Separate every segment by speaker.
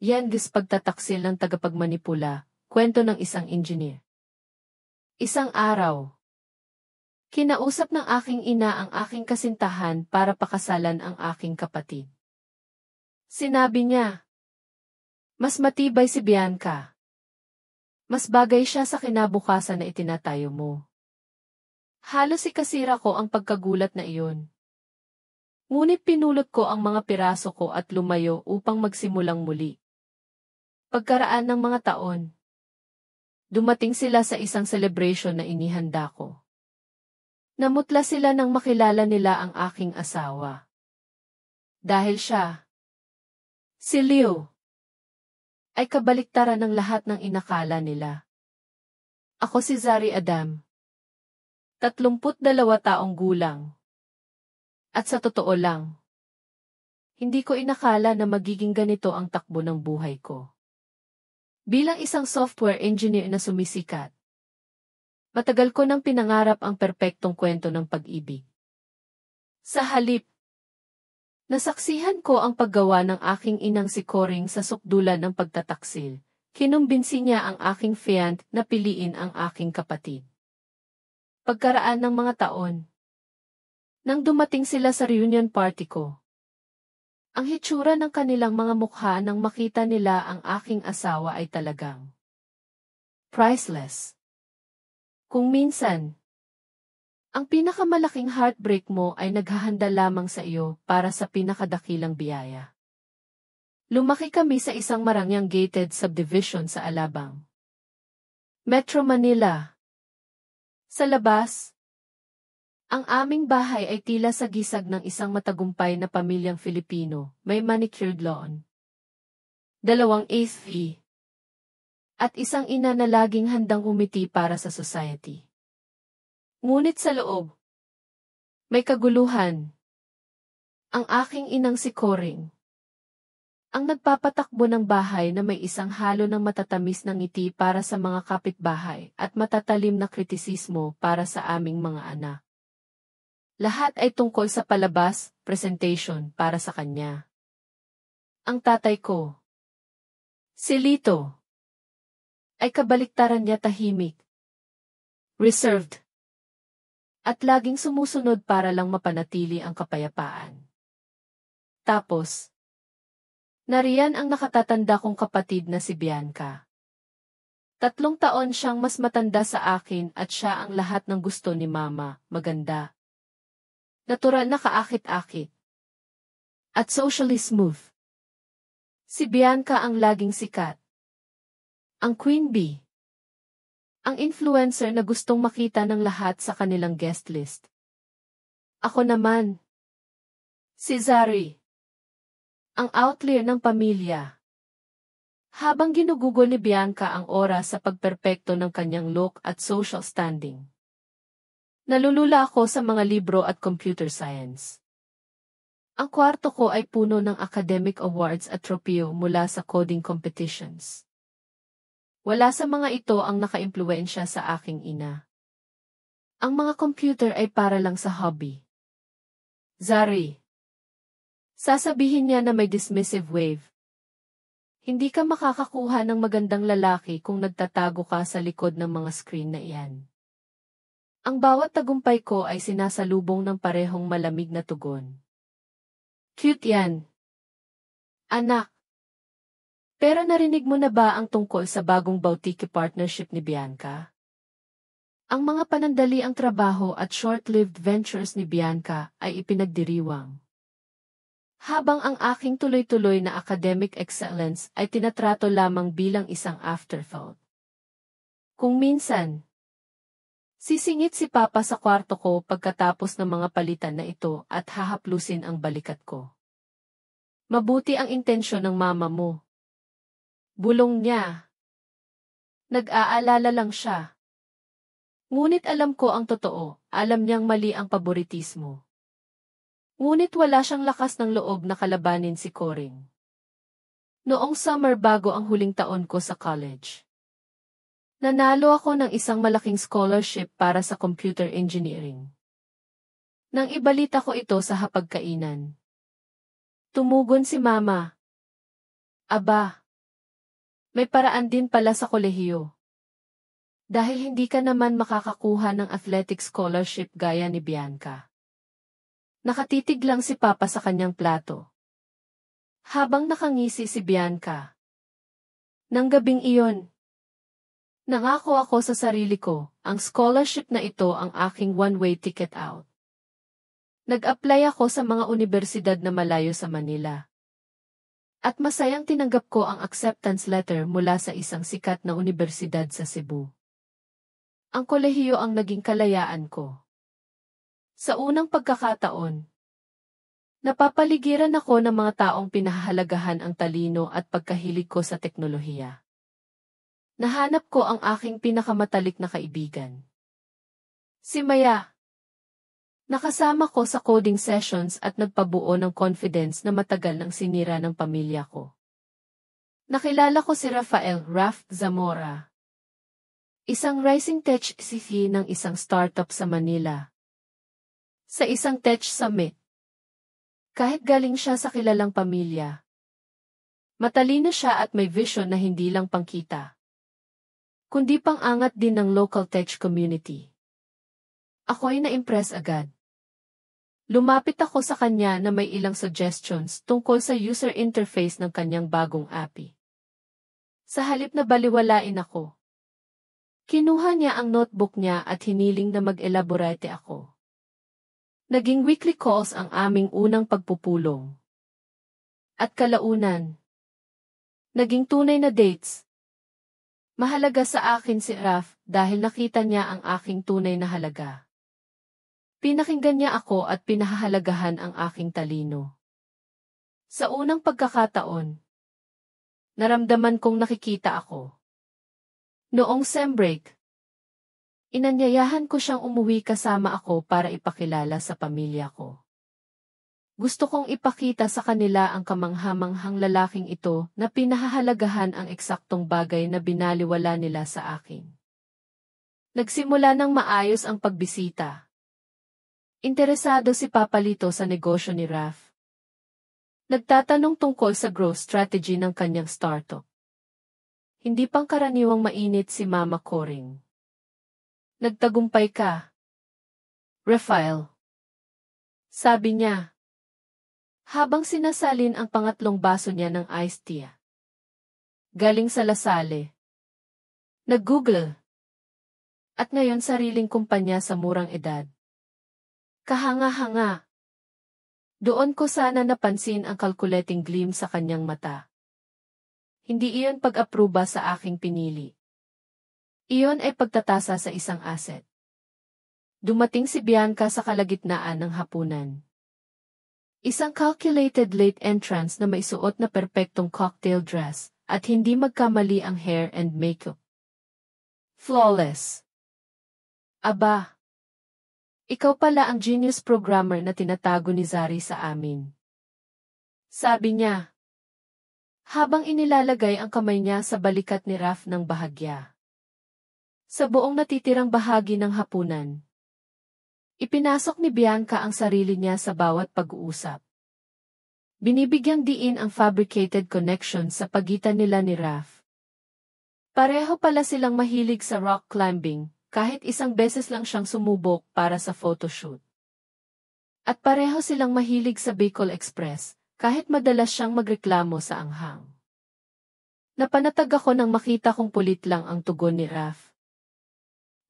Speaker 1: Yan gus pagtataksil ng tagapagmanipula, kwento ng isang engineer. Isang araw, kinausap ng aking ina ang aking kasintahan para pakasalan ang aking kapatid. Sinabi niya, mas matibay si Bianca. Mas bagay siya sa kinabukasan na itinatayo mo. Halos ikasira ko ang pagkagulat na iyon. Ngunit pinulot ko ang mga piraso ko at lumayo upang magsimulang muli. Pagkaraan ng mga taon, dumating sila sa isang celebration na inihanda ko. Namutla sila nang makilala nila ang aking asawa. Dahil siya, si Leo, ay kabaliktaran ng lahat ng inakala nila. Ako si Zari Adam, 32 taong gulang. At sa totoo lang, hindi ko inakala na magiging ganito ang takbo ng buhay ko. Bilang isang software engineer na sumisikat, matagal ko nang pinangarap ang perpektong kwento ng pag-ibig. Sa halip, nasaksihan ko ang paggawa ng aking inang si Coring sa sukdulan ng pagtataksil. Kinumbinsi niya ang aking fiancé na piliin ang aking kapatid. Pagkaraan ng mga taon, nang dumating sila sa reunion party ko, ang hitsura ng kanilang mga mukha nang makita nila ang aking asawa ay talagang priceless. Kung minsan, ang pinakamalaking heartbreak mo ay naghahanda lamang sa iyo para sa pinakadakilang biyaya. Lumaki kami sa isang marangyang gated subdivision sa Alabang, Metro Manila. Sa labas, ang aming bahay ay tila sagisag ng isang matagumpay na pamilyang Filipino, may manicured lawn, 2 AC, at isang ina na laging handang umiti para sa society. Ngunit sa loob, may kaguluhan. Ang aking inang si Coring, ang nagpapatakbo ng bahay na may isang halo ng matatamis na ngiti para sa mga kapitbahay at matatalim na kritisismo para sa aming mga anak. Lahat ay tungkol sa palabas, presentation para sa kanya. Ang tatay ko, si Lito, ay kabaliktaran niya tahimik, reserved, at laging sumusunod para lang mapanatili ang kapayapaan. Tapos, nariyan ang nakatatanda kong kapatid na si Bianca. 3 taon siyang mas matanda sa akin at siya ang lahat ng gusto ni Mama, maganda, natural na kaakit-akit, at socially smooth. Si Bianca ang laging sikat, ang Queen Bee, ang influencer na gustong makita ng lahat sa kanilang guest list. Ako naman, si Zari, ang outlier ng pamilya. Habang ginugugol ni Bianca ang oras sa pagperpekto ng kanyang look at social standing, nalulula ako sa mga libro at computer science. Ang kwarto ko ay puno ng academic awards at tropeo mula sa coding competitions. Wala sa mga ito ang nakaimpluwensya sa aking ina. Ang mga computer ay para lang sa hobby. Zari, sasabihin niya na may dismissive wave. Hindi ka makakakuha ng magandang lalaki kung nagtatago ka sa likod ng mga screen na iyan. Ang bawat tagumpay ko ay sinasalubong ng parehong malamig na tugon. Cute yan, anak. Pero narinig mo na ba ang tungkol sa bagong boutique partnership ni Bianca? Ang mga panandaliang trabaho at short-lived ventures ni Bianca ay ipinagdiriwang. Habang ang aking tuloy-tuloy na academic excellence ay tinatrato lamang bilang isang afterthought. Kung minsan, sisingit si Papa sa kwarto ko pagkatapos ng mga palitan na ito at hahaplusin ang balikat ko. Mabuti ang intensyon ng mama mo. Bulong niya. Nag-aalala lang siya. Ngunit alam ko ang totoo, alam niyang mali ang paboritismo. Ngunit wala siyang lakas ng loob na kalabanin si Coring. Noong summer bago ang huling taon ko sa college, nanalo ako ng isang malaking scholarship para sa computer engineering. Nang ibalita ko ito sa hapagkainan, tumugon si Mama. Aba, May paraan din pala sa kolehiyo. Dahil hindi ka naman makakakuha ng athletic scholarship gaya ni Bianca. Nakatitig lang si Papa sa kanyang plato. Habang nakangisi si Bianca. Nang gabing iyon, nangako ako sa sarili ko, ang scholarship na ito ang aking one-way ticket out. Nag-apply ako sa mga universidad na malayo sa Manila. At masayang tinanggap ko ang acceptance letter mula sa isang sikat na universidad sa Cebu. Ang kolehiyo ang naging kalayaan ko. Sa unang pagkakataon, napapaligiran ako ng mga taong pinahahalagahan ang talino at pagkahilig ko sa teknolohiya. Nahanap ko ang aking pinakamatalik na kaibigan. Si Maya. Nakasama ko sa coding sessions at nagpabuo ng confidence na matagal nang sinira ng pamilya ko. Nakilala ko si Rafael Zamora. Isang rising tech CEO ng isang startup sa Manila. Sa isang tech summit. Kahit galing siya sa kilalang pamilya. Matalino siya at may vision na hindi lang pangkita, kundi pang-angat din ng local tech community. Ako'y na-impress agad. Lumapit ako sa kanya na may ilang suggestions tungkol sa user interface ng kanyang bagong API. Sa halip na baliwalain ako, kinuha niya ang notebook niya at hiniling na mag-elaborate ako. Naging weekly calls ang aming unang pagpupulong. At kalaunan, naging tunay na dates. Mahalaga sa akin si Raf dahil nakita niya ang aking tunay na halaga. Pinakinggan niya ako at pinahahalagahan ang aking talino. Sa unang pagkakataon, naramdaman kong nakikita ako. Noong sem break, inanyayahan ko siyang umuwi kasama ako para ipakilala sa pamilya ko. Gusto kong ipakita sa kanila ang kamanghamanghang lalaking ito na pinahahalagahan ang eksaktong bagay na binaliwala nila sa akin. Nagsimula ng maayos ang pagbisita. Interesado si Papa Lito sa negosyo ni Raf. Nagtatanong tungkol sa growth strategy ng kanyang startup. Hindi pangkaraniwang mainit si Mama Coring. Nagtagumpay ka, Rafael. Sabi niya, habang sinasalin ang pangatlong baso niya ng iced tea. Galing sa Lasale. Nag-Google. At ngayon sariling kumpanya sa murang edad. Kahanga-hanga. Doon ko sana napansin ang calculating gleam sa kanyang mata. Hindi iyon pag-aproba sa aking pinili. Iyon ay pagtatasa sa isang asset. Dumating si Bianca sa kalagitnaan ng hapunan. Isang calculated late entrance na may suot na perpektong cocktail dress at hindi magkamali ang hair and makeup. Flawless. Aba! Ikaw pala ang genius programmer na tinatago ni Zari sa amin. Sabi niya. Habang inilalagay ang kamay niya sa balikat ni Raf ng bahagya. Sa buong natitirang bahagi ng hapunan. Ipinasok ni Bianca ang sarili niya sa bawat pag-uusap. Binibigyang diin ang fabricated connection sa pagitan nila ni Raf. Pareho pala silang mahilig sa rock climbing. Kahit isang beses lang siyang sumubok para sa photoshoot. At pareho silang mahilig sa Bicol Express, kahit madalas siyang magreklamo sa anghang. Napanatag ako nang makita kong pulit lang ang tugon ni Raf.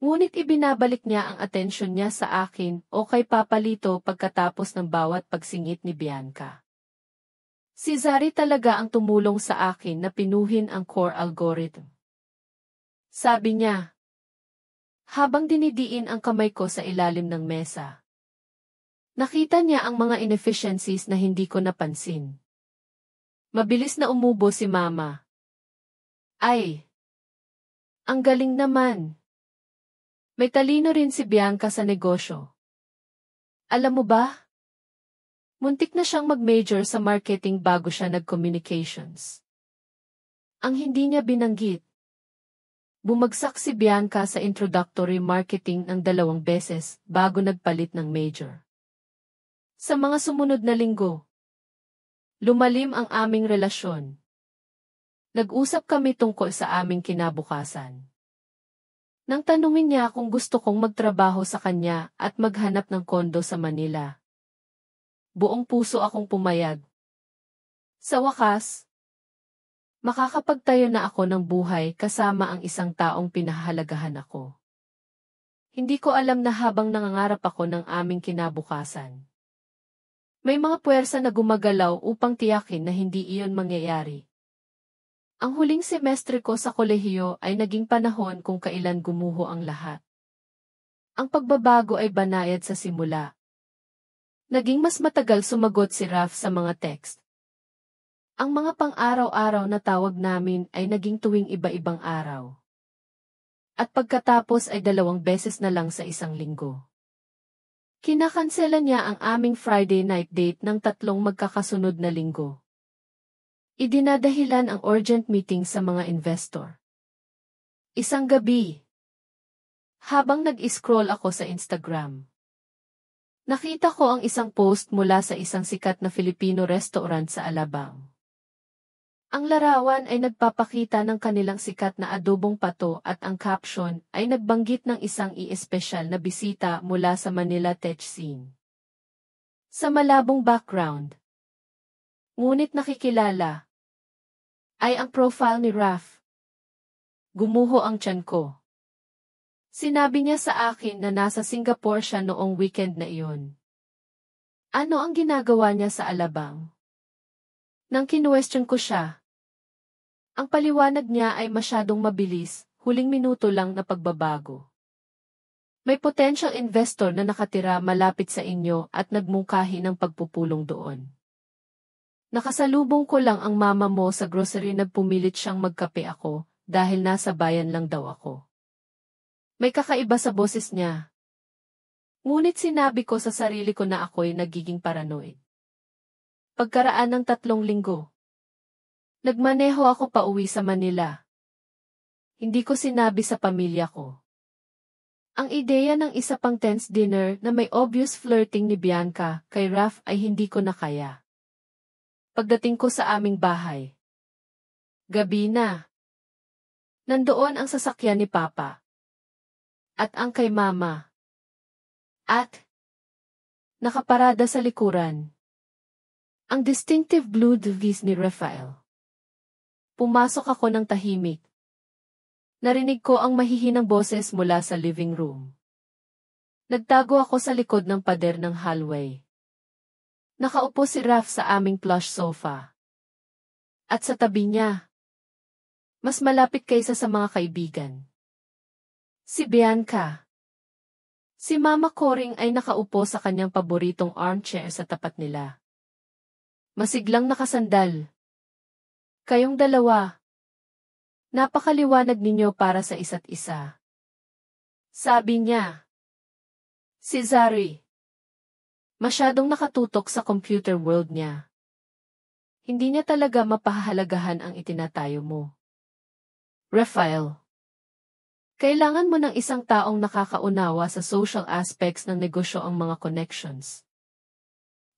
Speaker 1: Ngunit ibinabalik niya ang atensyon niya sa akin o kay Papa Lito pagkatapos ng bawat pagsingit ni Bianca. Si Zari talaga ang tumulong sa akin na pinuhin ang core algorithm. Sabi niya, habang dinidiin ang kamay ko sa ilalim ng mesa. Nakita niya ang mga inefficiencies na hindi ko napansin. Mabilis na umubo si Mama. Ay! Ang galing naman! May talino rin si Bianca sa negosyo. Alam mo ba? Muntik na siyang mag-major sa marketing bago siya nag-communications. Ang hindi niya binanggit. Bumagsak si Bianca sa introductory marketing ng 2 beses bago nagpalit ng major. Sa mga sumunod na linggo, lumalim ang aming relasyon. Nag-usap kami tungkol sa aming kinabukasan. Nang tanungin niya kung gusto kong magtrabaho sa kanya at maghanap ng kondo sa Manila. Buong puso akong pumayag. Sa wakas, makakapagtayo na ako ng buhay kasama ang isang taong pinahahalagahan ako. Hindi ko alam na habang nangangarap ako ng aming kinabukasan. May mga puwersa na gumagalaw upang tiyakin na hindi iyon mangyayari. Ang huling semestre ko sa kolehiyo ay naging panahon kung kailan gumuho ang lahat. Ang pagbabago ay banayad sa simula. Naging mas matagal sumagot si Raf sa mga text. Ang mga pang-araw-araw na tawag namin ay naging tuwing iba-ibang araw. At pagkatapos ay 2 beses na lang sa isang linggo. Kinakansela niya ang aming Friday night date ng 3 magkakasunod na linggo. Idinadahilan ang urgent meeting sa mga investor. Isang gabi, habang nag-scroll ako sa Instagram, nakita ko ang isang post mula sa isang sikat na Filipino restaurant sa Alabang. Ang larawan ay nagpapakita ng kanilang sikat na adobong pato at ang caption ay nagbanggit ng isang espesyal na bisita mula sa Manila tech scene. Sa malabong background, ngunit nakikilala, ay ang profile ni Raf. Gumuho ang tiyan ko. Sinabi niya sa akin na nasa Singapore siya noong weekend na iyon. Ano ang ginagawa niya sa Alabang? Nang kinuwestiyon ko siya, ang paliwanag niya ay masyadong mabilis, huling minuto lang na pagbabago. May potential investor na nakatira malapit sa inyo at nagmungkahi ng pagpupulong doon. Nakasalubong ko lang ang mama mo sa grocery, nagpumilit siyang magkape ako dahil nasa bayan lang daw ako. May kakaiba sa boses niya. Ngunit sinabi ko sa sarili ko na ako'y nagiging paranoid. Pagkaraan ng 3 linggo, nagmaneho ako pauwi sa Manila. Hindi ko sinabi sa pamilya ko. Ang ideya ng isa pang tense dinner na may obvious flirting ni Bianca kay Raf ay hindi ko na kaya. Pagdating ko sa aming bahay, gabi na. Nandoon ang sasakyan ni Papa. At ang kay Mama. At nakaparada sa likuran, ang distinctive blue Dviz ni Rafael. Pumasok ako ng tahimik. Narinig ko ang mahihinang boses mula sa living room. Nagtago ako sa likod ng pader ng hallway. Nakaupo si Raf sa aming plush sofa. At sa tabi niya, mas malapit kaysa sa mga kaibigan, si Bianca. Si Mama Coring ay nakaupo sa kanyang paboritong armchair sa tapat nila. Masiglang nakasandal. Kayong dalawa, napakaliwanag ninyo para sa isa't isa. Sabi niya. Si Zari. Masyadong nakatutok sa computer world niya. Hindi niya talaga mapahahalagahan ang itinatayo mo. Rafael. Kailangan mo ng isang taong nakakaunawa sa social aspects ng negosyo, ang mga connections.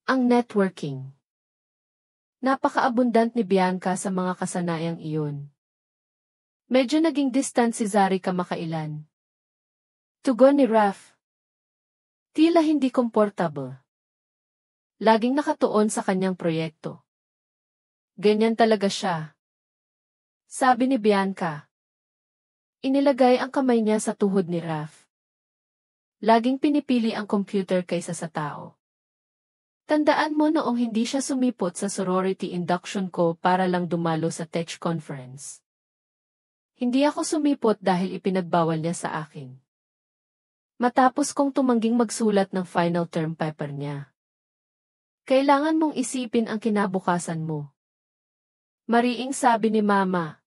Speaker 1: Ang networking. Napaka-abundant ni Bianca sa mga kasanayang iyon. Medyo naging distant si Zari kamakailan. Tugon ni Raf. Tila hindi komportable. Laging nakatuon sa kanyang proyekto. Ganyan talaga siya. Sabi ni Bianca. Inilagay ang kamay niya sa tuhod ni Raf. Laging pinipili ang computer kaysa sa tao. Tandaan mo noong hindi siya sumipot sa sorority induction ko para lang dumalo sa tech conference. Hindi ako sumipot dahil ipinagbawal niya sa akin. Matapos kong tumangging magsulat ng final term paper niya. Kailangan mong isipin ang kinabukasan mo. Mariing sabi ni Mama.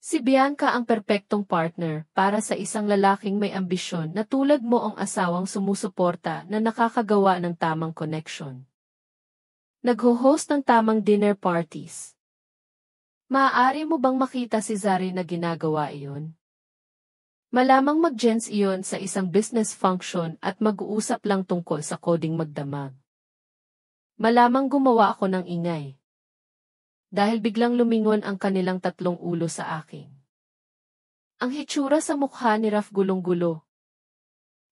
Speaker 1: Si Bianca ang perpektong partner para sa isang lalaking may ambisyon na tulad mo, ang asawang sumusuporta na nakakagawa ng tamang connection. Nagho-host ng tamang dinner parties. Maaari mo bang makita si Zari na ginagawa iyon? Malamang mag-gents iyon sa isang business function at mag-uusap lang tungkol sa coding magdamag. Malamang gumawa ako ng ingay. dahil biglang lumingon ang kanilang tatlong ulo sa akin. Ang hitsura sa mukha ni Raf gulong-gulo.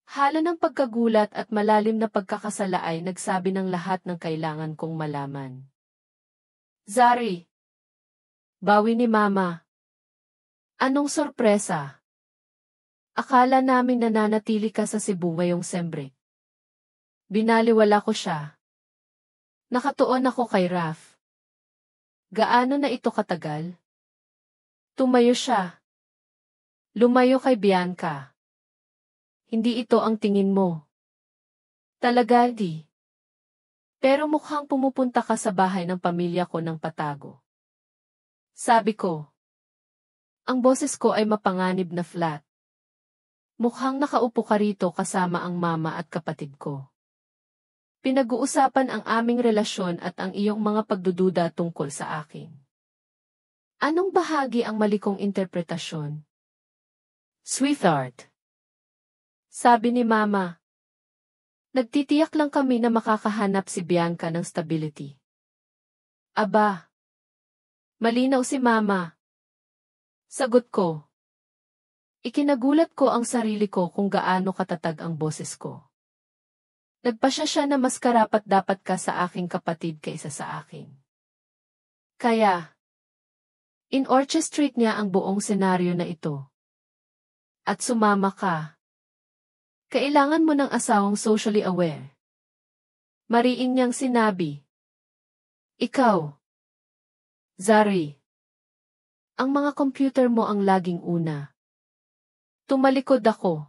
Speaker 1: Halo ng pagkagulat at malalim na pagkakasala ay nagsabi ng lahat ng kailangan kong malaman. Zari! Bawi ni Mama. Anong sorpresa? Akala namin nananatili ka sa Cebu ngayong Sembre. Binaliwala ko siya. Nakatuon ako kay Raf. Gaano na ito katagal? Tumayo siya. Lumayo kay Bianca. Hindi ito ang tingin mo. Talaga di. Pero mukhang pumupunta ka sa bahay ng pamilya ko ng patago. Sabi ko. Ang boses ko ay mapanganib na flat. Mukhang nakaupo ka rito kasama ang mama at kapatid ko. Pinag-uusapan ang aming relasyon at ang iyong mga pagdududa tungkol sa akin. Anong bahagi ang mali kong interpretasyon? Sweetheart. Sabi ni Mama. Nagtitiyak lang kami na makakahanap si Bianca ng stability. Aba. Malinaw si Mama. Sagot ko. Ikinagulat ko ang sarili ko kung gaano katatag ang boses ko. Nagpasya siya na mas karapat-dapat ka sa aking kapatid kaysa sa akin. Kaya, in-orchestrate niya ang buong senaryo na ito. At sumama ka. Kailangan mo ng asawang socially aware. Mariin niyang sinabi. Ikaw. Zari. Ang mga computer mo ang laging una. Tumalikod ako.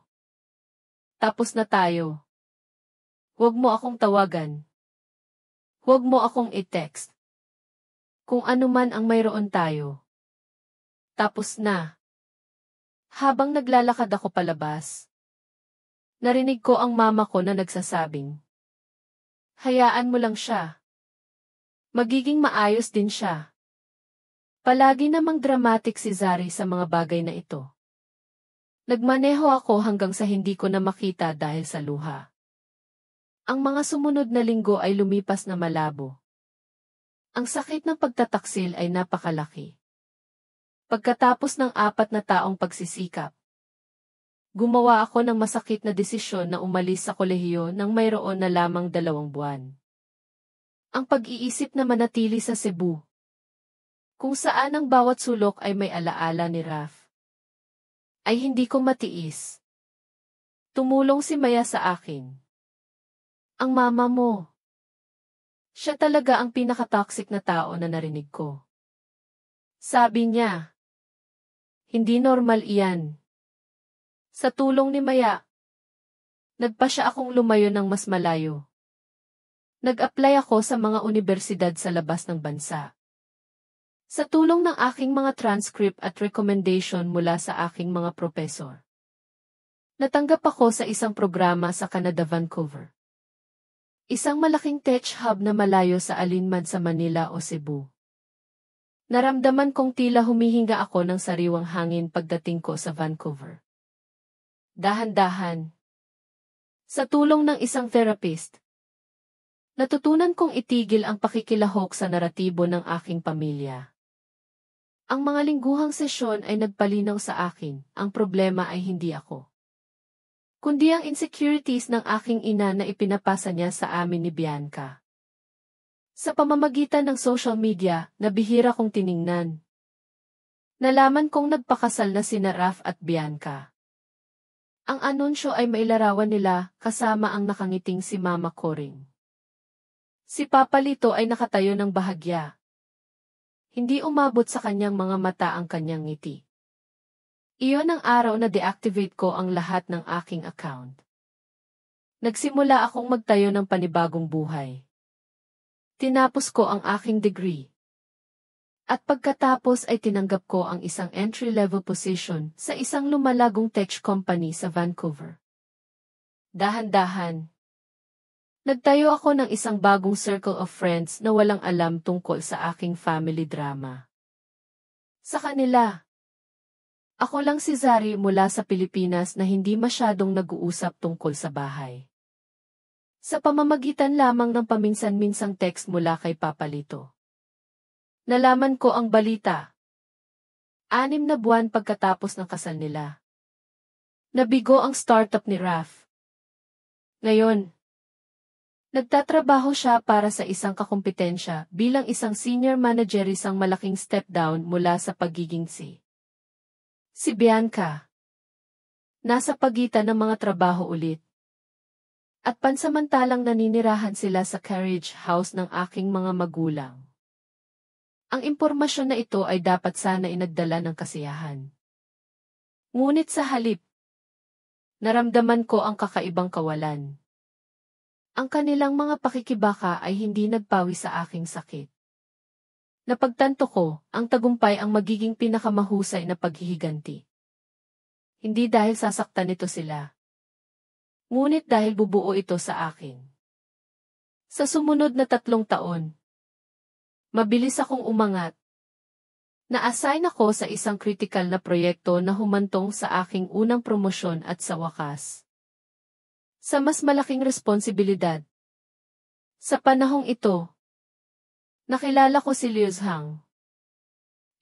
Speaker 1: Tapos na tayo. Huwag mo akong tawagan. Huwag mo akong i-text. Kung ano man ang mayroon tayo. Tapos na. Habang naglalakad ako palabas, narinig ko ang mama ko na nagsasabing, hayaan mo lang siya. Magiging maayos din siya. Palagi namang dramatic si Zari sa mga bagay na ito. Nagmaneho ako hanggang sa hindi ko na makita dahil sa luha. Ang mga sumunod na linggo ay lumipas na malabo. Ang sakit ng pagtataksil ay napakalaki. Pagkatapos ng 4 na taong pagsisikap, gumawa ako ng masakit na desisyon na umalis sa kolehiyo nang mayroon na lamang 2 buwan. Ang pag-iisip na manatili sa Cebu, kung saan ang bawat sulok ay may alaala ni Raf, ay hindi ko matiis. Tumulong si Maya sa akin. Ang mama mo. Siya talaga ang pinaka-toxic na tao na narinig ko. Sabi niya, hindi normal iyan. Sa tulong ni Maya, nagpasya akong lumayo ng mas malayo. Nag-apply ako sa mga universidad sa labas ng bansa. Sa tulong ng aking mga transcript at recommendation mula sa aking mga propesor, natanggap ako sa isang programa sa Canada, Vancouver. Isang malaking tech hub na malayo sa alinman sa Manila o Cebu. Naramdaman kong tila humihinga ako ng sariwang hangin pagdating ko sa Vancouver. Dahan-dahan. Sa tulong ng isang therapist, natutunan kong itigil ang pakikilahok sa naratibo ng aking pamilya. Ang mga lingguhang sesyon ay nagpalinaw sa akin, ang problema ay hindi ako, kundi ang insecurities ng aking ina na ipinapasa niya sa amin ni Bianca. Sa pamamagitan ng social media, nabihira kong tiningnan. Nalaman kong nagpakasal na sina Raf at Bianca. Ang anunsyo ay mailarawan nila kasama ang nakangiting si Mama Coring. Si Papa Lito ay nakatayo ng bahagya. Hindi umabot sa kanyang mga mata ang kanyang ngiti. Iyon ang araw na deactivate ko ang lahat ng aking account. Nagsimula akong magtayo ng panibagong buhay. Tinapos ko ang aking degree. At pagkatapos ay tinanggap ko ang isang entry-level position sa isang lumalagong tech company sa Vancouver. Dahan-dahan. Nagtayo ako ng isang bagong circle of friends na walang alam tungkol sa aking family drama. Sa kanila, ako lang si Zari mula sa Pilipinas na hindi masyadong nag-uusap tungkol sa bahay. Sa pamamagitan lamang ng paminsan-minsang text mula kay Papa Lito. Nalaman ko ang balita. 6 na buwan pagkatapos ng kasal nila. Nabigo ang startup ni Raf. Ngayon, nagtatrabaho siya para sa isang kakumpetensya bilang isang senior manager, isang malaking step down mula sa pagiging Si Bianca. Nasa pagitan ng mga trabaho ulit. At pansamantalang naninirahan sila sa carriage house ng aking mga magulang. Ang impormasyon na ito ay dapat sana inagdala ng kasiyahan. Ngunit sa halip, naramdaman ko ang kakaibang kawalan. Ang kanilang mga pakikibaka ay hindi nagpawi sa aking sakit. Napagtanto ko, ang tagumpay ang magiging pinakamahusay na paghihiganti. Hindi dahil sasaktan nito sila. Ngunit dahil bubuo ito sa akin. Sa sumunod na 3 taon, mabilis akong umangat. Na-assign ako sa isang kritikal na proyekto na humantong sa aking unang promosyon at sa wakas, sa mas malaking responsibilidad. Sa panahong ito, nakilala ko si Liu Zhang,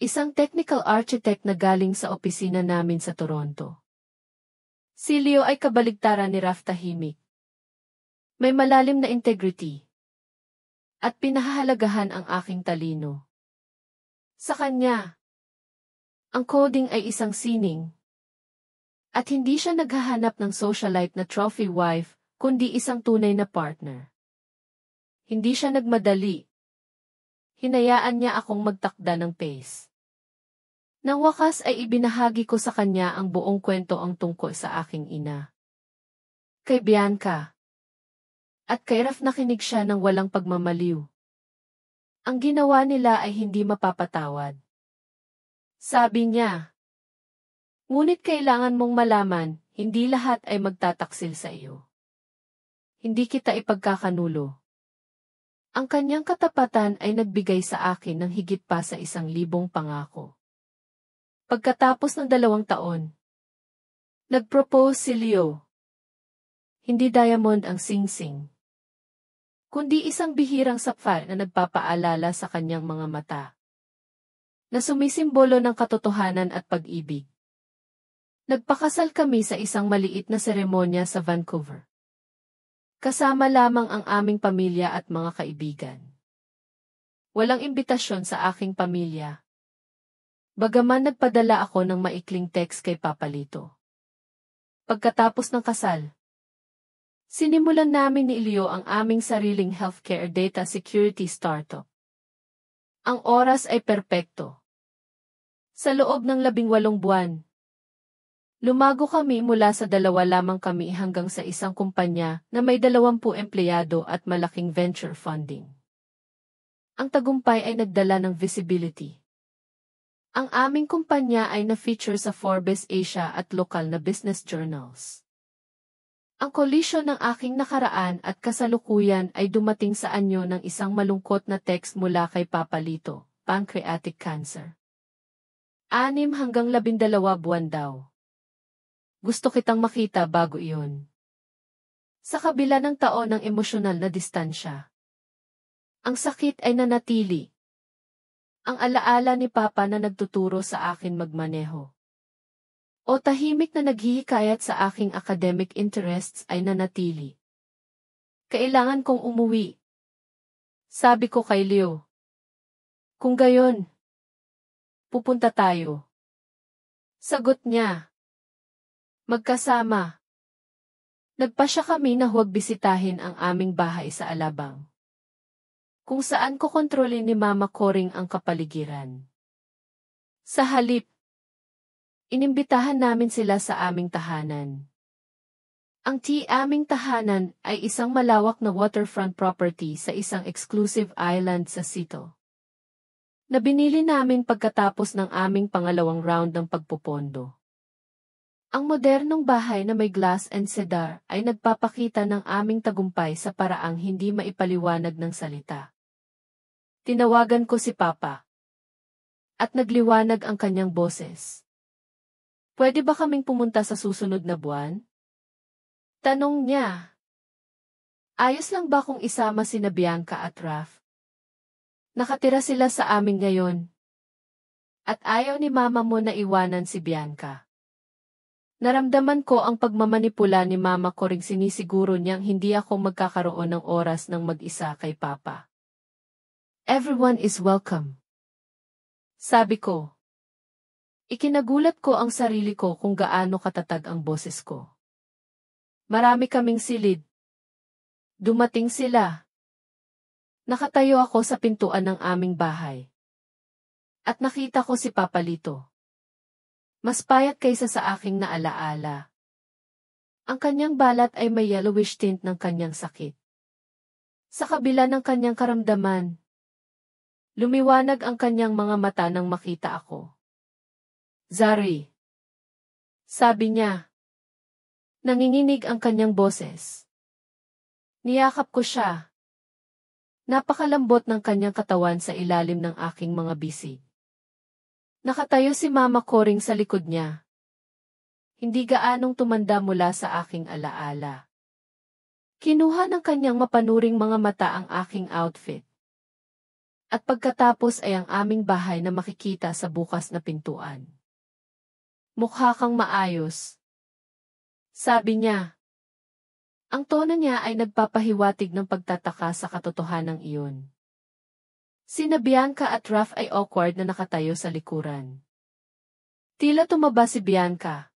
Speaker 1: isang technical architect na galing sa opisina namin sa Toronto. Si Liu ay kabaligtaran ni Raf, tahimik. May malalim na integrity. At pinahahalagahan ang aking talino. Sa kanya, ang coding ay isang sining. At hindi siya naghahanap ng socialite na trophy wife, kundi isang tunay na partner. Hindi siya nagmadali. Hinayaan niya akong magtakda ng pace. Nang wakas ay ibinahagi ko sa kanya ang buong kwento ang tungkol sa aking ina. Kay Bianca. At kay Raf nakinig siya ng walang pagmamaliw. Ang ginawa nila ay hindi mapapatawad. Sabi niya, ngunit kailangan mong malaman, hindi lahat ay magtataksil sa iyo. Hindi kita ipagkakanulo. Ang kanyang katapatan ay nagbigay sa akin ng higit pa sa 1,000 pangako. Pagkatapos ng 2 taon, nag-propose si Leo. Hindi diamond ang singsing, kundi isang bihirang sapphire na nagpapaalala sa kanyang mga mata, na sumisimbolo ng katotohanan at pag-ibig. Nagpakasal kami sa isang maliit na seremonya sa Vancouver. Kasama lamang ang aming pamilya at mga kaibigan. Walang imbitasyon sa aking pamilya. Bagaman nagpadala ako ng maikling text kay Papa Lito. Pagkatapos ng kasal, sinimulan namin ni Leo ang aming sariling healthcare data security startup. Ang oras ay perpekto. Sa loob ng 18 buwan, lumago kami mula sa 2 lamang kami hanggang sa isang kumpanya na may 20 empleyado at malaking venture funding. Ang tagumpay ay nagdala ng visibility. Ang aming kumpanya ay na-feature sa Forbes Asia at lokal na business journals. Ang kolisyon ng aking nakaraan at kasalukuyan ay dumating sa anyo ng isang malungkot na text mula kay Papa Lito, pancreatic cancer. 6 hanggang 12 buwan daw. Gusto kitang makita bago iyon. Sa kabila ng taon ng emosyonal na distansya, ang sakit ay nanatili. Ang alaala ni Papa na nagtuturo sa akin magmaneho, o tahimik na naghihikayat sa aking academic interests ay nanatili. Kailangan kong umuwi. Sabi ko kay Leo. Kung gayon, pupunta tayo. Sagot niya. Magkasama. Nagpasya kami na huwag bisitahin ang aming bahay sa Alabang, kung saan ko kontrolin ni Mama Coring ang kapaligiran. Sa halip, inimbitahan namin sila sa aming tahanan. Ang aming tahanan ay isang malawak na waterfront property sa isang exclusive island sa Sito, na binili namin pagkatapos ng aming pangalawang round ng pagpupondo. Ang modernong bahay na may glass and cedar ay nagpapakita ng aming tagumpay sa paraang hindi maipaliwanag ng salita. Tinawagan ko si Papa. At nagliwanag ang kanyang boses. Pwede ba kaming pumunta sa susunod na buwan? Tanong niya. Ayos lang ba kung isama sina Bianca at Raf? Nakatira sila sa amin ngayon. At ayaw ni mama mo na iwanan si Bianca. Naramdaman ko ang pagmamanipula ni mama ko ring sinisiguro niyang hindi ako magkakaroon ng oras ng mag-isa kay papa. Everyone is welcome. Sabi ko. Ikinagulat ko ang sarili ko kung gaano katatag ang boses ko. Marami kaming silid. Dumating sila. Nakatayo ako sa pintuan ng aming bahay. At nakita ko si Papa Lito. Mas payat kaysa sa aking naalaala. Ang kanyang balat ay may yellowish tint ng kanyang sakit. Sa kabila ng kanyang karamdaman, lumiwanag ang kanyang mga mata nang makita ako. Zari. Sabi niya. Nanginginig ang kanyang boses. Niyakap ko siya. Napakalambot ng kanyang katawan sa ilalim ng aking mga bisig. Nakatayo si mama ko ring sa likod niya. Hindi gaanong tumanda mula sa aking alaala. Kinuha ng kanyang mapanuring mga mata ang aking outfit. At pagkatapos ay ang aming bahay na makikita sa bukas na pintuan. Mukha kang maayos. Sabi niya. Ang tono niya ay nagpapahiwatig ng pagtataka sa katotohanan iyon. Sina Bianca at Raph ay awkward na nakatayo sa likuran. Tila tumaba si Bianca.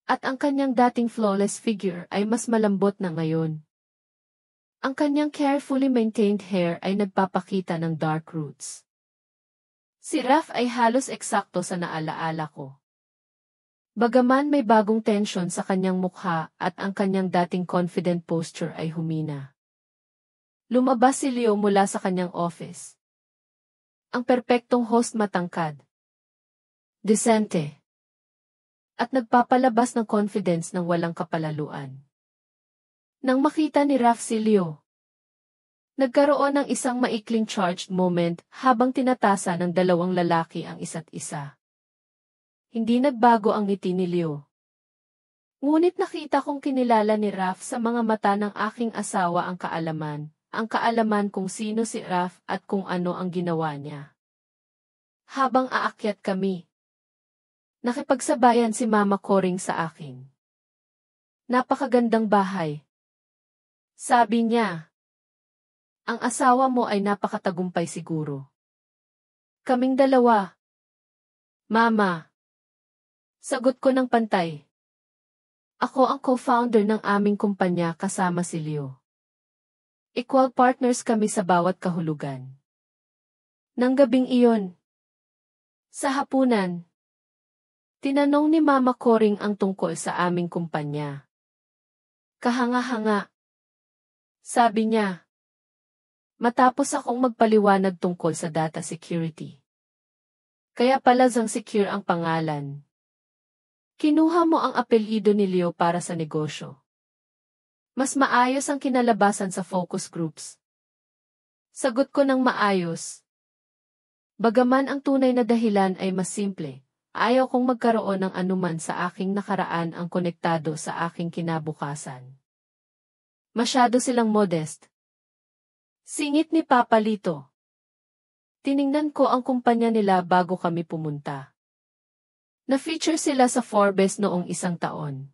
Speaker 1: At ang kanyang dating flawless figure ay mas malambot na ngayon. Ang kanyang carefully maintained hair ay nagpapakita ng dark roots. Si Raph ay halos eksakto sa naalaala ko. Bagaman may bagong tensyon sa kanyang mukha at ang kanyang dating confident posture ay humina. Lumabas si Leo mula sa kanyang office. Ang perpektong host matangkad. Decente. At nagpapalabas ng confidence ng walang kapalaluan. Nang makita ni Raph si Leo, nagkaroon ng isang maikling charged moment habang tinatasa ng dalawang lalaki ang isa't isa. Hindi nagbago ang ngiti ni Leo. Ngunit nakita kong kinilala ni Raph sa mga mata ng aking asawa ang kaalaman kung sino si Raph at kung ano ang ginawa niya. Habang aakyat kami, nakipagsabayan si Mama Coring sa akin. Napakagandang bahay. Sabi niya, ang asawa mo ay napakatagumpay siguro. Kaming dalawa. Mama. Sagot ko ng pantay. Ako ang co-founder ng aming kumpanya kasama si Leo. Equal partners kami sa bawat kahulugan. Nang gabing iyon, sa hapunan, tinanong ni Mama Coring ang tungkol sa aming kumpanya. Kahanga-hanga. Sabi niya, matapos akong magpaliwanag tungkol sa data security. Kaya pala Zang Secure ang pangalan. Kinuha mo ang apelyido ni Leo para sa negosyo. Mas maayos ang kinalabasan sa focus groups. Sagot ko ng maayos. Bagaman ang tunay na dahilan ay mas simple, ayaw kong magkaroon ng anuman sa aking nakaraan ang konektado sa aking kinabukasan. Masyado silang modest. Singit ni Papa Lito. Tiningnan ko ang kumpanya nila bago kami pumunta. Na-feature sila sa Forbes noong isang taon.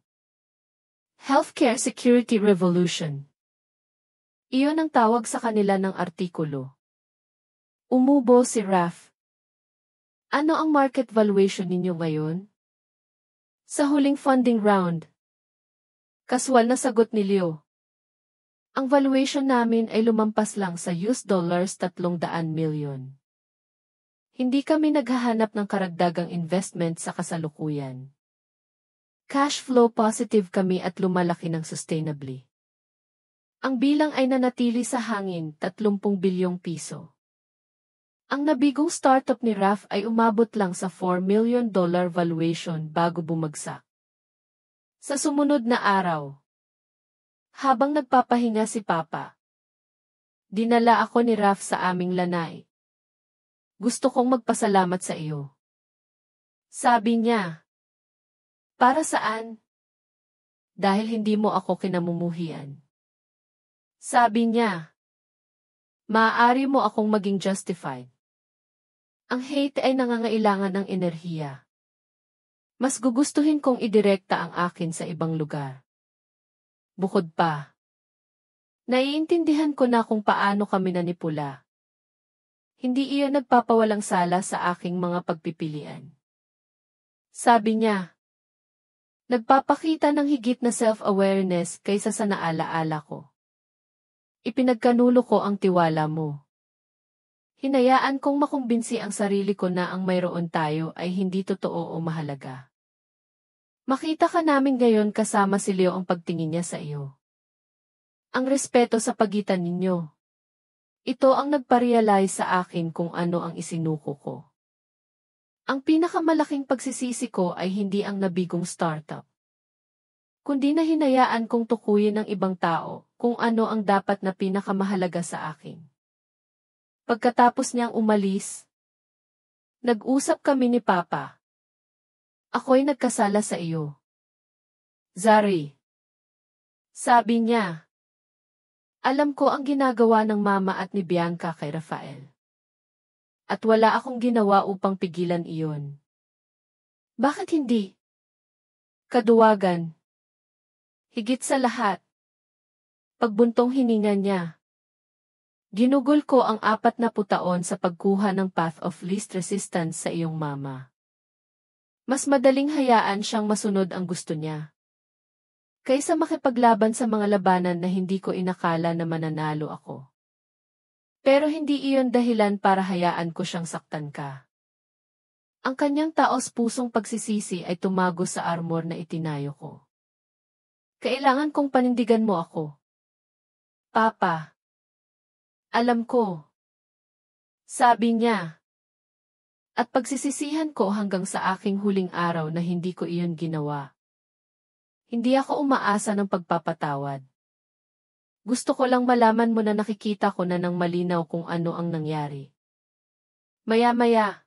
Speaker 1: Healthcare Security Revolution. Iyon ang tawag sa kanila ng artikulo. Umubo si Raph. Ano ang market valuation ninyo ngayon? Sa huling funding round. Kaswal na sagot ni Leo. Ang valuation namin ay lumampas lang sa $300 million. Hindi kami naghahanap ng karagdagang investment sa kasalukuyan. Cash flow positive kami at lumalaki ng sustainably. Ang bilang ay nanatili sa hangin, 30 bilyong piso. Ang nabigong startup ni Raph ay umabot lang sa $4 million valuation bago bumagsak. Sa sumunod na araw, habang nagpapahinga si Papa, dinala ako ni Raph sa aming lanay. Gusto kong magpasalamat sa iyo. Sabi niya. Para saan? Dahil hindi mo ako kinamumuhian. Sabi niya. Maaari mo akong maging justified. Ang hate ay nangangailangan ng enerhiya. Mas gugustuhin kong idirekta ang akin sa ibang lugar. Bukod pa, naiintindihan ko na kung paano kami nanipula. Hindi iyon nagpapawalang sala sa aking mga pagpipilian. Sabi niya, nagpapakita ng higit na self-awareness kaysa sa naalaala ko. Ipinagkanulo ko ang tiwala mo. Hinayaan kong makumbinsi ang sarili ko na ang mayroon tayo ay hindi totoo o mahalaga. Makita ka namin ngayon kasama si Leo ang pagtingin niya sa iyo. Ang respeto sa pagitan ninyo. Ito ang nagparealize sa akin kung ano ang isinuko ko. Ang pinakamalaking pagsisisi ko ay hindi ang nabigong startup, kundi na hinayaan kong tukuyin ng ibang tao kung ano ang dapat na pinakamahalaga sa akin. Pagkatapos niyang umalis, nag-usap kami ni Papa. Ako'y nagkasala sa iyo, Zari. Sabi niya, alam ko ang ginagawa ng mama at ni Bianca kay Rafael. At wala akong ginawa upang pigilan iyon. Bakit hindi? Kaduwagan. Higit sa lahat. Pagbuntong hininga niya. Ginugol ko ang 40 taon sa pagkuha ng path of least resistance sa iyong mama. Mas madaling hayaan siyang masunod ang gusto niya, kaysa makipaglaban sa mga labanan na hindi ko inakala na mananalo ako. Pero hindi iyon dahilan para hayaan ko siyang saktan ka. Ang kanyang taos-pusong pagsisisi ay tumago sa armor na itinayo ko. Kailangan kong panindigan mo ako. Papa. Alam ko. Sabi niya. At pagsisisihan ko hanggang sa aking huling araw na hindi ko iyon ginawa. Hindi ako umaasa ng pagpapatawad. Gusto ko lang malaman mo na nakikita ko na ng malinaw kung ano ang nangyari. Maya-maya,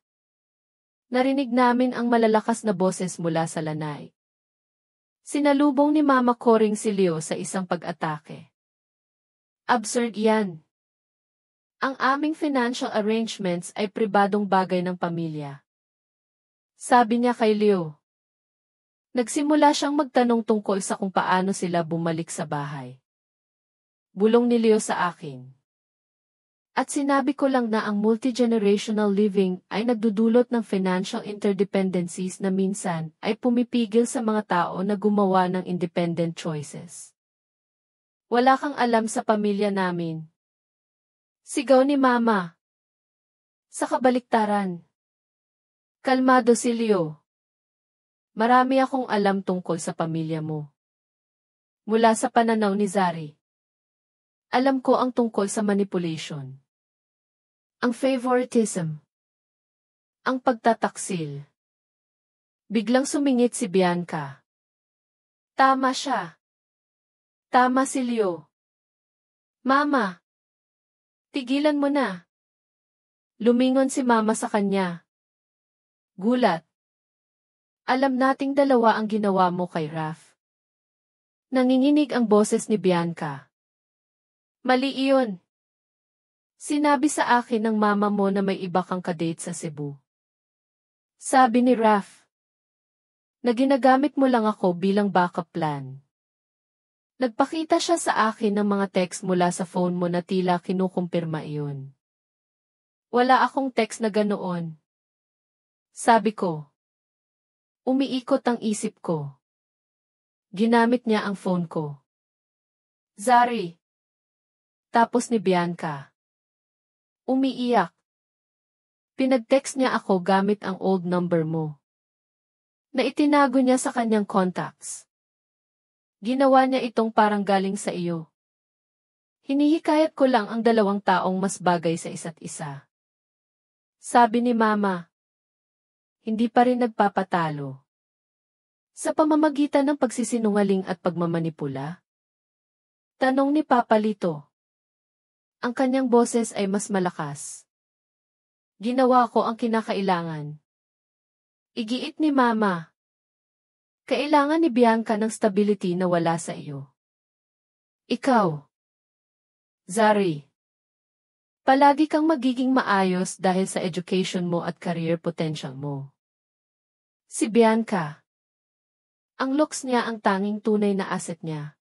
Speaker 1: narinig namin ang malalakas na boses mula sa lanay. Sinalubong ni Mama Coring si Leo sa isang pag-atake. Absurd yan. Ang aming financial arrangements ay pribadong bagay ng pamilya. Sabi niya kay Leo. Nagsimula siyang magtanong tungkol sa kung paano sila bumalik sa bahay. Bulong ni Leo sa akin. At sinabi ko lang na ang multi-generational living ay nagdudulot ng financial interdependencies na minsan ay pumipigil sa mga tao na gumawa ng independent choices. Wala kang alam sa pamilya namin. Sigaw ni Mama. Sa kabaliktaran. Kalmado si Leo. Marami akong alam tungkol sa pamilya mo. Mula sa pananaw ni Zari. Alam ko ang tungkol sa manipulation. Ang favoritism. Ang pagtataksil. Biglang sumingit si Bianca. Tama siya. Tama si Leo. Mama. Tigilan mo na. Lumingon si Mama sa kanya. Gulat. Alam nating dalawa ang ginawa mo kay Raf. Nanginginig ang boses ni Bianca. Mali iyon. Sinabi sa akin ng mama mo na may iba kang kadate sa Cebu. Sabi ni Raf. Na ginagamit mo lang ako bilang backup plan. Nagpakita siya sa akin ng mga text mula sa phone mo na tila kinukumpirma iyon. Wala akong text na ganoon. Sabi ko. Umiikot ang isip ko. Ginamit niya ang phone ko. Zari. Tapos ni Bianca. Umiiyak. Pinag-text niya ako gamit ang old number mo. Na itinago niya sa kanyang contacts. Ginawa niya itong parang galing sa iyo. Hinihikayat ko lang ang dalawang taong mas bagay sa isa't isa. Sabi ni Mama. Hindi pa rin nagpapatalo. Sa pamamagitan ng pagsisinungaling at pagmamanipula? Tanong ni Papa Lito. Ang kanyang boses ay mas malakas. Ginawa ko ang kinakailangan. Igiit ni Mama. Kailangan ni Bianca ng stability na wala sa iyo. Ikaw. Zari. Palagi kang magiging maayos dahil sa education mo at career potential mo. Si Bianca. Ang looks niya ang tanging tunay na asset niya.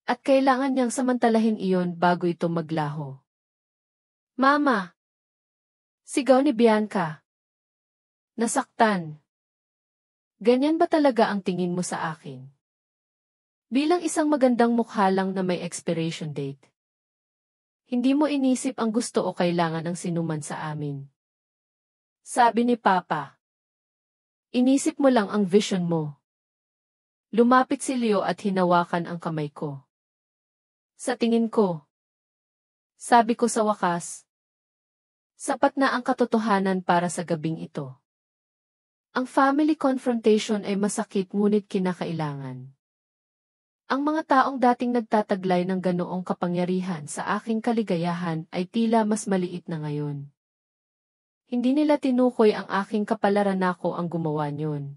Speaker 1: At kailangan niyang samantalahin iyon bago ito maglaho. Mama! Sigaw ni Bianca. Nasaktan. Ganyan ba talaga ang tingin mo sa akin? Bilang isang magandang mukha lang na may expiration date. Hindi mo inisip ang gusto o kailangan ng sinuman sa amin. Sabi ni Papa. Inisip mo lang ang vision mo. Lumapit si Leo at hinawakan ang kamay ko. Sa tingin ko. Sabi ko sa wakas. Sapat na ang katotohanan para sa gabing ito. Ang family confrontation ay masakit ngunit kinakailangan. Ang mga taong dating nagtataglay ng ganoong kapangyarihan sa aking kaligayahan ay tila mas maliit na ngayon. Hindi nila tinukoy ang aking kapalaran ako ang gumawa niyon.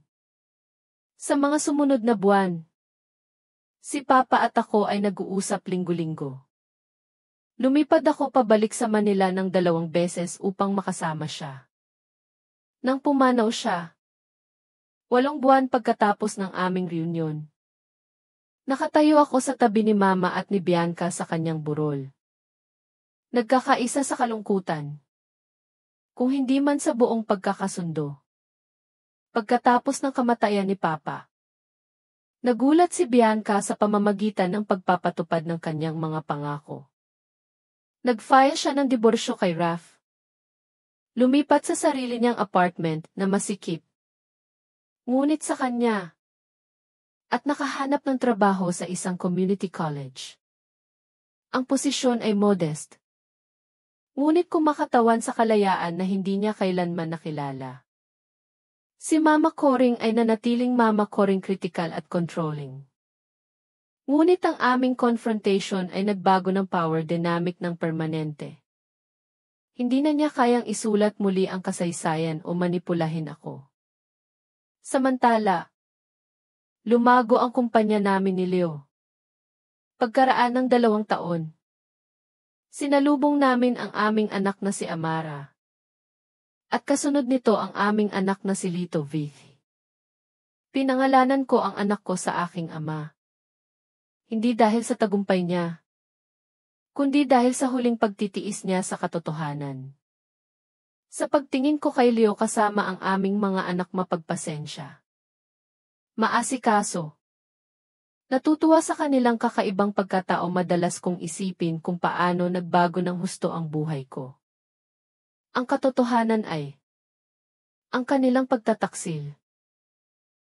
Speaker 1: Sa mga sumunod na buwan, si Papa at ako ay nag-uusap linggo-linggo. Lumipad ako pabalik sa Manila ng 2 beses upang makasama siya. Nang pumanaw siya, 8 buwan pagkatapos ng aming reunion. Nakatayo ako sa tabi ni Mama at ni Bianca sa kanyang burol. Nagkakaisa sa kalungkutan. Kung hindi man sa buong pagkakasundo. Pagkatapos ng kamatayan ni Papa. Nagulat si Bianca sa pamamagitan ng pagpapatupad ng kanyang mga pangako. Nag-file siya ng diborsyo kay Raf. Lumipat sa sarili niyang apartment na masikip. Ngunit sa kanya. At nakahanap ng trabaho sa isang community college. Ang posisyon ay modest. Ngunit kumakatawan sa kalayaan na hindi niya kailanman nakilala. Si Mama Coring ay nanatiling Mama Coring critical at controlling. Ngunit ang aming confrontation ay nagbago ng power dynamic ng permanente. Hindi na niya kayang isulat muli ang kasaysayan o manipulahin ako. Samantala, lumago ang kumpanya namin ni Leo. Pagkaraan ng 2 taon, sinalubong namin ang aming anak na si Amara. At kasunod nito ang aming anak na si Lito Vithi. Pinangalanan ko ang anak ko sa aking ama. Hindi dahil sa tagumpay niya, kundi dahil sa huling pagtitiis niya sa katotohanan. Sa pagtingin ko kay Leo kasama ang aming mga anak mapagpasensya. Maasikaso. Natutuwa sa kanilang kakaibang pagkatao madalas kong isipin kung paano nagbago ng husto ang buhay ko. Ang katotohanan ay ang kanilang pagtataksil.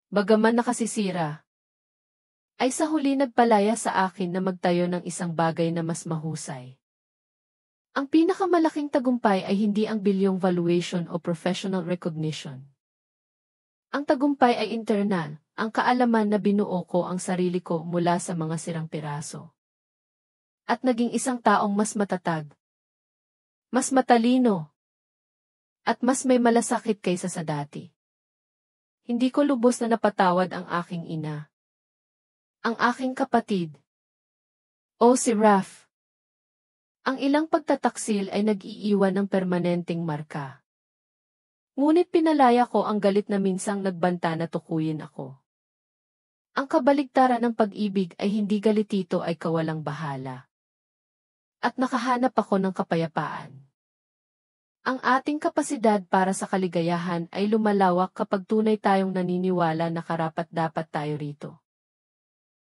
Speaker 1: Bagaman nakasisira, ay sa huli nagpalaya sa akin na magtayo ng isang bagay na mas mahusay. Ang pinakamalaking tagumpay ay hindi ang bilyong valuation o professional recognition. Ang tagumpay ay internal, ang kaalaman na binuo ko ang sarili ko mula sa mga sirang piraso. At naging isang taong mas matatag, mas matalino, at mas may malasakit kaysa sa dati. Hindi ko lubos na napatawad ang aking ina. Ang aking kapatid. O si Raf. Ang ilang pagtataksil ay nag-iiwan ng permanenteng marka. Ngunit pinalaya ko ang galit na minsang nagbanta na tukuyin ako. Ang kabaligtaran ng pag-ibig ay hindi galitito ay kawalang bahala. At nakahanap ako ng kapayapaan. Ang ating kapasidad para sa kaligayahan ay lumalawak kapag tunay tayong naniniwala na karapat-dapat tayo rito.